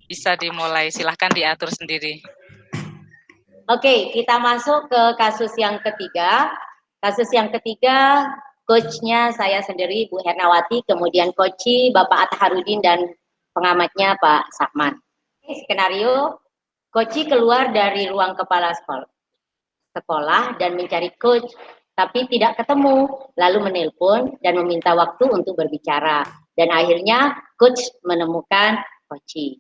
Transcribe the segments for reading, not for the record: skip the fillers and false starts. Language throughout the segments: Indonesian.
Bisa dimulai, silahkan diatur sendiri. Oke, kita masuk ke kasus yang ketiga. Kasus yang ketiga, coachnya saya sendiri, Bu Hernawati, kemudian coachi Bapak Atharudin dan pengamatnya Pak Sakman. Skenario, coachi keluar dari ruang kepala sekolah dan mencari coach, tapi tidak ketemu, lalu menelpon dan meminta waktu untuk berbicara. Dan akhirnya coach menemukan coachi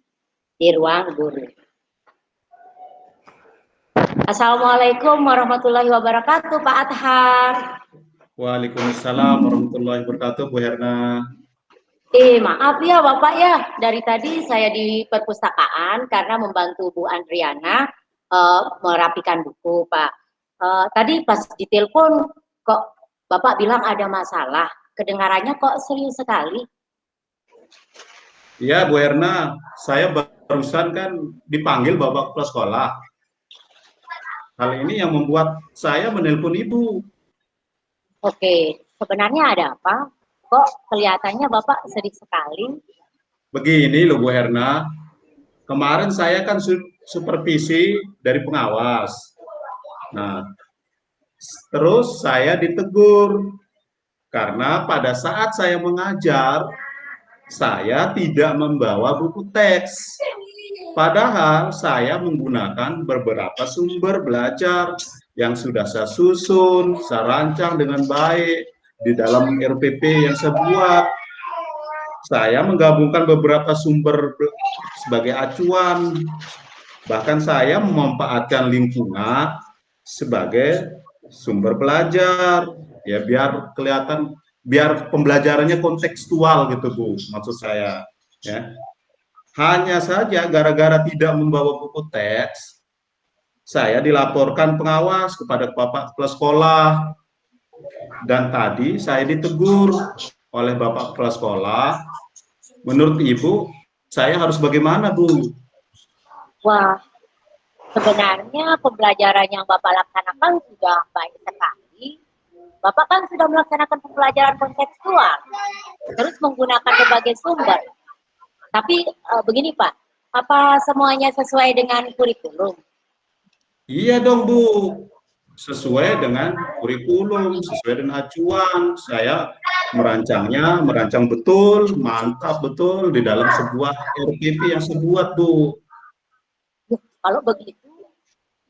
di ruang guru. Assalamualaikum warahmatullahi wabarakatuh, Pak Athar. Waalaikumsalam warahmatullahi wabarakatuh, Bu Herna. Maaf ya Bapak ya, dari tadi saya di perpustakaan karena membantu Bu Andriana merapikan buku, Pak. Tadi pas ditelepon kok Bapak bilang ada masalah, kedengarannya kok serius sekali. Iya, Bu Herna, saya barusan kan dipanggil Bapak kepala sekolah. Hal ini yang membuat saya menelpon Ibu. Oke, sebenarnya ada apa? Kok kelihatannya Bapak sedih sekali? Begini loh Bu Herna, kemarin saya kan supervisi dari pengawas. Nah, terus saya ditegur karena pada saat saya mengajar, saya tidak membawa buku teks. Padahal saya menggunakan beberapa sumber belajar yang sudah saya susun, saya rancang dengan baik di dalam RPP yang saya buat. Saya menggabungkan beberapa sumber sebagai acuan. Bahkan saya memanfaatkan lingkungan sebagai sumber belajar, ya biar kelihatan, biar pembelajarannya kontekstual gitu Bu, maksud saya. Ya. Hanya saja gara-gara tidak membawa buku teks, saya dilaporkan pengawas kepada Bapak Kepala Sekolah, dan tadi saya ditegur oleh Bapak Kepala Sekolah. Menurut Ibu, saya harus bagaimana, Bu? Wah, sebenarnya pembelajaran yang Bapak laksanakan sudah baik sekali. Bapak kan sudah melaksanakan pembelajaran kontekstual, terus menggunakan berbagai sumber. Tapi begini Pak, apa semuanya sesuai dengan kurikulum? Iya dong Bu, sesuai dengan kurikulum, sesuai dengan acuan. Saya merancang betul, mantap betul di dalam sebuah RPP yang saya buat Bu. Kalau begitu,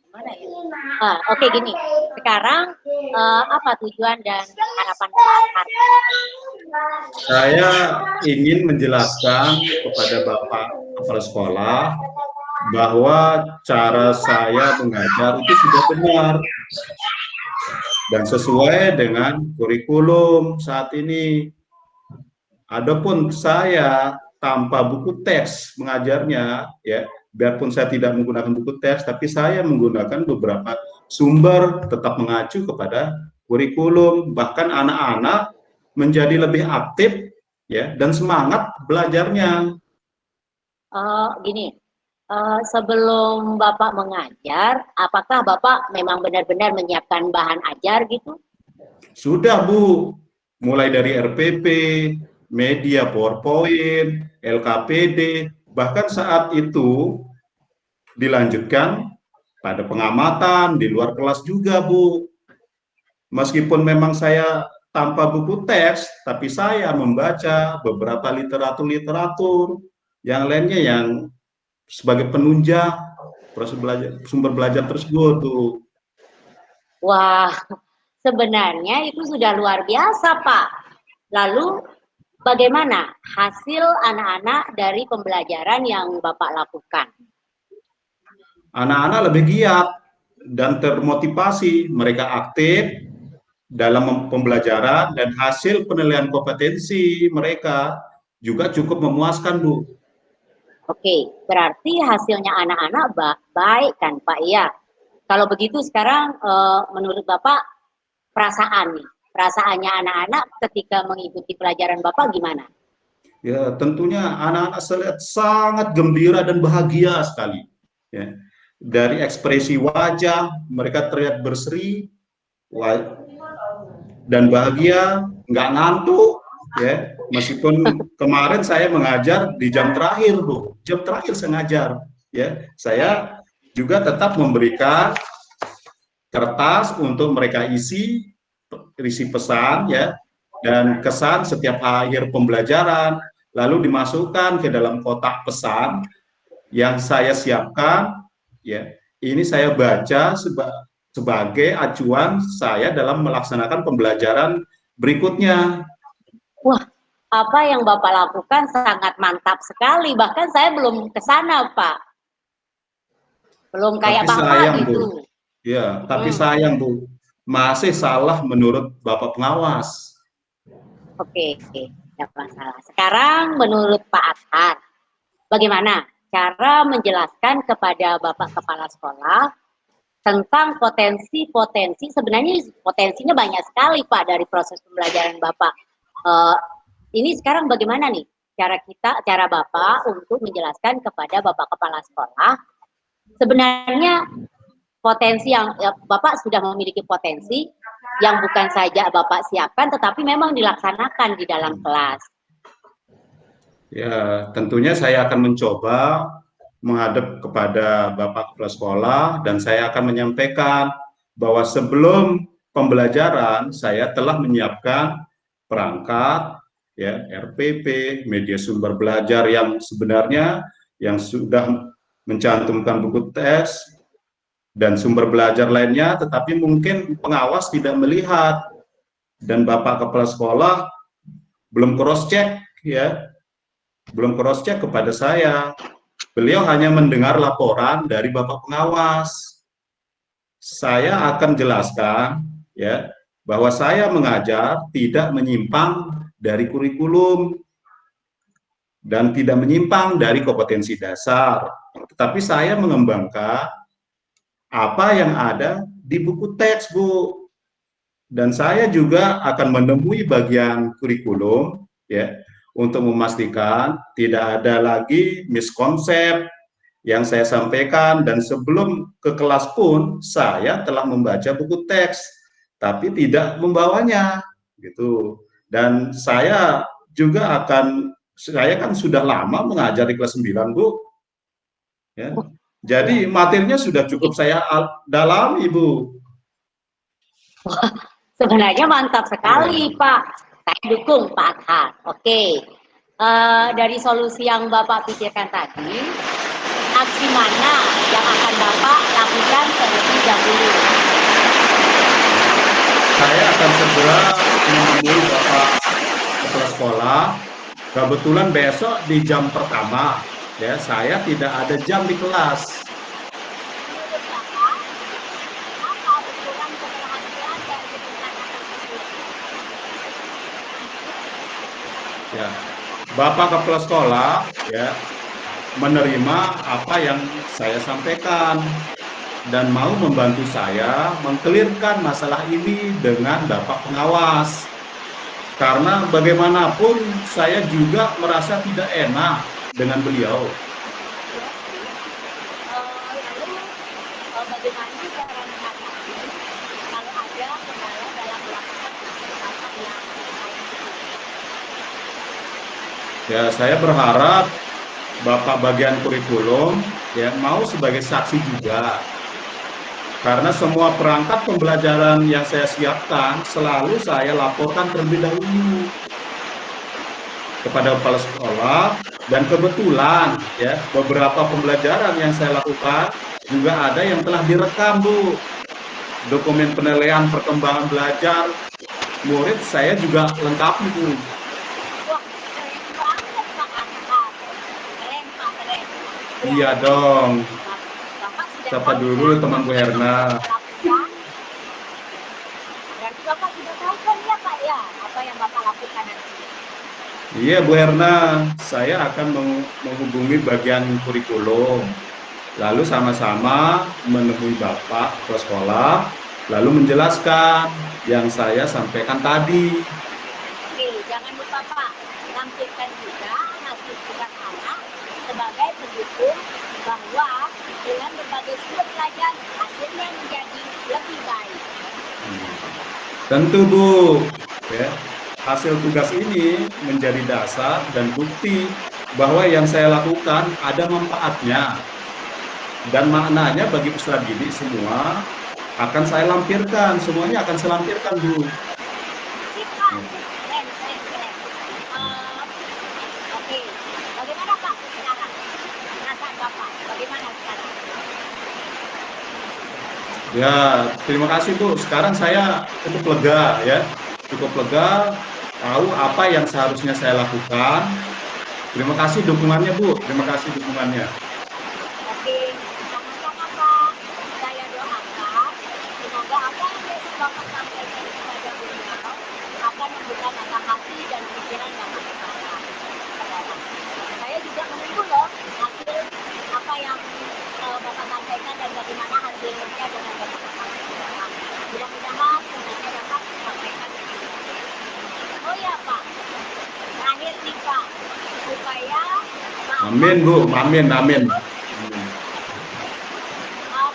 gimana ya? Oke, gini, sekarang apa tujuan dan harapan Pak Athar? Saya ingin menjelaskan kepada Bapak Kepala Sekolah bahwa cara saya mengajar itu sudah benar dan sesuai dengan kurikulum saat ini. Adapun saya tanpa buku teks mengajarnya, ya, biarpun saya tidak menggunakan buku teks, tapi saya menggunakan beberapa sumber tetap mengacu kepada kurikulum. Bahkan anak-anak menjadi lebih aktif, ya, dan semangat belajarnya. Gini, sebelum Bapak mengajar, apakah Bapak memang benar-benar menyiapkan bahan ajar gitu? Sudah Bu, mulai dari RPP, media PowerPoint, LKPD, bahkan saat itu dilanjutkan pada pengamatan di luar kelas juga Bu. Meskipun memang saya tanpa buku teks, tapi saya membaca beberapa literatur yang lainnya yang sebagai penunjang sumber belajar tersebut tuh. Wah, sebenarnya itu sudah luar biasa Pak. Lalu bagaimana hasil anak-anak dari pembelajaran yang Bapak lakukan? Anak-anak lebih giat dan termotivasi, mereka aktif dalam pembelajaran dan hasil penilaian kompetensi mereka juga cukup memuaskan Bu. Oke, berarti hasilnya anak-anak baik kan Pak ya? Kalau begitu sekarang menurut Bapak perasaannya anak-anak ketika mengikuti pelajaran Bapak gimana? Ya, tentunya anak-anak saya lihat sangat gembira dan bahagia sekali. Ya. Dari ekspresi wajah, mereka terlihat berseri dan bahagia, nggak ngantuk, ya. Meskipun kemarin saya mengajar di jam terakhir, Bu. Jam terakhir saya ngajar, ya. Saya juga tetap memberikan kertas untuk mereka isi pesan, ya, dan kesan setiap akhir pembelajaran, lalu dimasukkan ke dalam kotak pesan yang saya siapkan, ya. Ini saya baca sebagai acuan saya dalam melaksanakan pembelajaran berikutnya. Wah, apa yang Bapak lakukan sangat mantap sekali. Bahkan saya belum ke sana, Pak. Belum Tapi kayak Bapak sayang, Bu. gitu. Ya, tapi sayang, Bu. Masih salah menurut Bapak pengawas. Oke, tidak masalah. Sekarang menurut Pak Athar, bagaimana cara menjelaskan kepada Bapak Kepala Sekolah tentang potensi-potensi, sebenarnya potensinya banyak sekali Pak dari proses pembelajaran Bapak. Ini sekarang bagaimana nih cara Bapak untuk menjelaskan kepada Bapak Kepala Sekolah sebenarnya potensi yang Bapak sudah memiliki potensi yang bukan saja Bapak siapkan tetapi memang dilaksanakan di dalam kelas. Ya, tentunya saya akan mencoba menghadap kepada Bapak Kepala Sekolah dan saya akan menyampaikan bahwa sebelum pembelajaran saya telah menyiapkan perangkat, ya, RPP, media sumber belajar yang sebenarnya yang sudah mencantumkan buku tes dan sumber belajar lainnya, tetapi mungkin pengawas tidak melihat dan Bapak Kepala Sekolah belum cross check, ya, belum cross check kepada saya. Beliau hanya mendengar laporan dari Bapak pengawas. Saya akan jelaskan, ya, bahwa saya mengajar tidak menyimpang dari kurikulum dan tidak menyimpang dari kompetensi dasar. Tetapi saya mengembangkan apa yang ada di buku teks, Bu. Dan saya juga akan menemui bagian kurikulum, ya, untuk memastikan tidak ada lagi miskonsep yang saya sampaikan, dan sebelum ke kelas pun saya telah membaca buku teks tapi tidak membawanya gitu. Dan saya juga saya kan sudah lama mengajar di kelas 9, Bu, ya. Jadi materinya sudah cukup saya dalami, Bu. Sebenarnya mantap sekali, Pak. Saya dukung Pak Athar. Oke. Dari solusi yang Bapak pikirkan tadi, aksi mana yang akan Bapak lakukan terlebih dahulu? Saya akan segera menemui Bapak Kepala Sekolah. Kebetulan besok di jam pertama, ya, saya tidak ada jam di kelas. Menurut Bapak, apa ukuran keberhasilan dari kebijakan tersebut? Ya, Bapak Kepala Sekolah, ya, menerima apa yang saya sampaikan dan mau membantu saya mengkelirkan masalah ini dengan Bapak pengawas. Karena bagaimanapun saya juga merasa tidak enak dengan beliau. Lalu bagaimana cara mengatasi kalau ada kendala dalam melakukan kegiatan yang Ya, saya berharap Bapak bagian kurikulum, ya, mau sebagai saksi juga. Karena semua perangkat pembelajaran yang saya siapkan selalu saya laporkan terlebih dahulu kepada kepala sekolah, dan kebetulan, ya, beberapa pembelajaran yang saya lakukan juga ada yang telah direkam, Bu. Dokumen penilaian perkembangan belajar murid saya juga lengkapi, Bu. wah, keren banget Pak Athar. Keren Pak, keren. Iya Berarti dong. Bapak sudah Siapa tahu dulu kan teman Bu apa yang Herna? harus lakukan. Berarti Bapak sudah tahu kan ya Pak ya, apa yang Bapak lakukan nanti. Iya Bu Herna, saya akan menghubungi bagian kurikulum, lalu sama-sama menemui Bapak ke sekolah, lalu menjelaskan yang saya sampaikan tadi. Oke, jangan lupa Pak, lampirkan juga hasil tugas anak sebagai pendukung bahwa dengan berbagai sumber belajar hasilnya menjadi lebih baik. Tentu Bu, ya. hasil tugas ini menjadi dasar dan bukti bahwa yang saya lakukan ada manfaatnya dan maknanya bagi peserta didik semua akan saya lampirkan, semuanya akan saya lampirkan, Bu. Sip, Pak. Keren, keren, keren. Oke, bagaimana Pak sekarang? Perasaan Bapak, bagaimana sekarang? Ya, terima kasih, Bu. Sekarang saya cukup lega ya, cukup lega, tahu apa yang seharusnya saya lakukan. Terima kasih dukungannya, Bu. Terima kasih dukungannya. Oke, sama-sama Pak. Saya doakan semoga apa yang besok Bapak sampaikan kepada beliau akan membuka mata hati dan pikiran Bapak sekarang. Saya juga menunggu loh hasil apa yang Bapak sampaikan dan bagaimana hasilnya dengan Bapak sampaikan. Mudah-mudahan semuanya dapat disampaikan dengan baik. Oh ya Pak, terakhir nih Pak, supaya Amin, Bu. Amin, amin.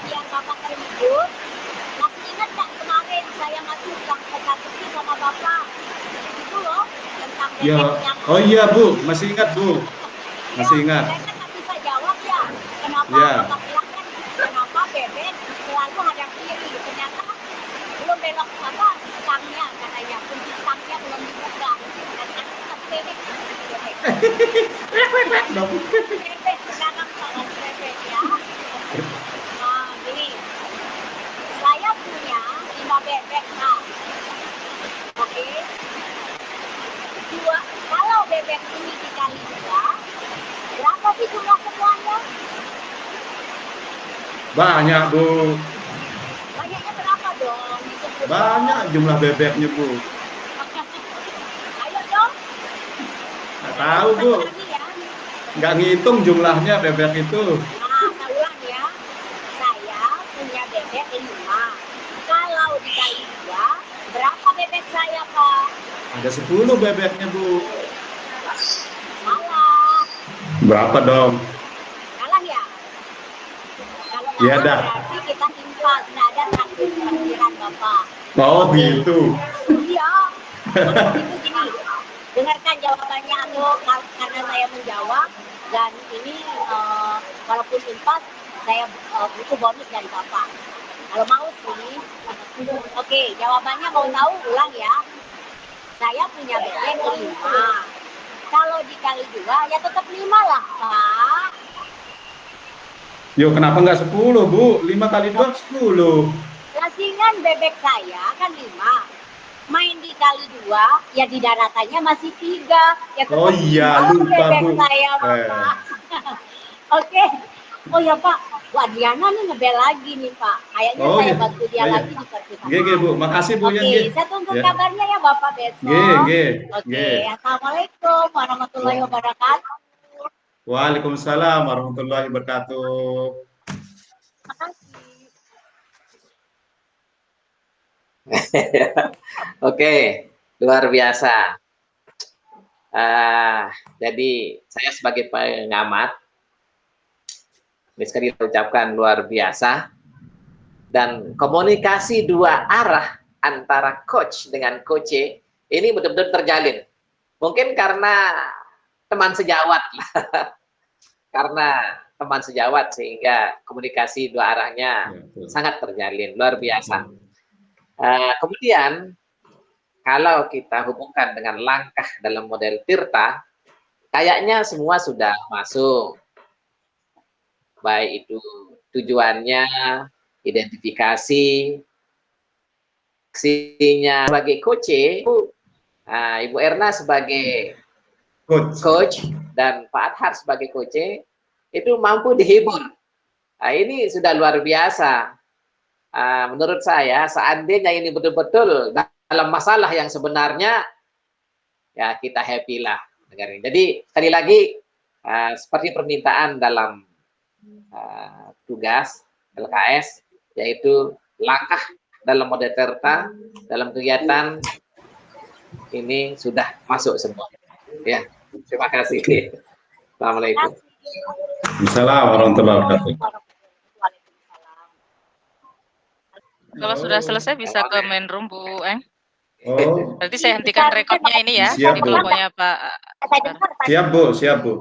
biar Bapak terhibur. Masih ingat nggak kemarin saya masuk teka-teki sama Bapak? Itu loh, tentang Ya, bebeknya. oh iya, Bu. Masih ingat, Bu. Masih Ya, ingat. saya kan nggak bisa jawab ya. Kenapa Ya. Bapak bilang kan, kenapa bebek selalu hadap kiri? Ternyata belum belok apa stangnya katanya, kunci stangnya belum dibuka. Dan kan bebek, bebek. Bebek sekarang sangat bebek ya. Nah, gini, saya punya 5 bebek, Pak. Oke. Kalau bebek ini dikali 2, berapa sih jumlah semuanya? Banyak, Bu. Banyaknya berapa dong? Disebut Banyak dong. jumlah bebeknya, Bu. Ayo dong. Nggak tahu, Bu. Lagi ya. Nggak ngitung jumlahnya bebek itu. Nah, saya ulang ya. Saya punya bebek 5. Kalau dikali 2, berapa bebek saya, Pak? Ada 10 bebeknya, Bu. Salah. Berapa dong? Kalah ya? Kalau Ya kalah dah. berarti kita infak, nggak ada takdir-takdiran Bapak. Oh, Oke. gitu. Iya. Kalau itu gini, dengarkan jawabannya atau karena saya menjawab dan ini walaupun infak saya butuh bonus dari Bapak. Kalau mau sih. Oke, jawabannya mau tahu ulang ya. Saya punya bebek 5. Kalau dikali 2 ya tetap 5 lah, Pak. Yo, kenapa nggak 10, Bu? 5 kali 2, 10. Lasingan bebek saya kan 5. Main dikali 2, ya di daratannya masih 3. Ya tetap Oh iya, 5 lupa, bebek Bu. saya, Bapak. Oke. Oh ya, Pak. Bu Adriana nih ngebel lagi nih, Pak. Kayaknya Oh saya iya. bantu dia Oh, iya. lagi di perpisahan. Oke, Bu. Makasih, Bu. Oke, Ya, saya tunggu ya. kabarnya ya Bapak besok. Oke. Oke, Assalamualaikum warahmatullahi wabarakatuh. Waalaikumsalam warahmatullahi wabarakatuh. Terima kasih. Oke, luar biasa. Jadi saya sebagai pengamat, ini sekali ucapkan luar biasa. Dan komunikasi 2 arah antara coach dengan coach ini betul-betul terjalin. Mungkin karena teman sejawat, karena teman sejawat sehingga komunikasi 2 arahnya sangat terjalin, luar biasa. Kemudian kalau kita hubungkan dengan langkah dalam model Tirta, kayaknya semua sudah masuk. Baik itu tujuannya, identifikasi, aksinya sebagai coach, Ibu Erna sebagai coach dan Pak Adhar sebagai coach, itu mampu dihibur. Nah, ini sudah luar biasa. Menurut saya, seandainya ini betul-betul dalam masalah yang sebenarnya, ya kita happy lah. Jadi sekali lagi, seperti permintaan dalam tugas LKS, yaitu langkah dalam model Tirta, dalam kegiatan ini sudah masuk semua. Ya, terima kasih. Assalamualaikum. Assalamualaikum warahmatullahi wabarakatuh. Kalau sudah selesai bisa ke main room, Bu Eng. Oh, Berarti saya hentikan rekodnya ini ya. siap, Di Bu. kelompoknya Pak. Saya dengar, Pak. Siap, Bu.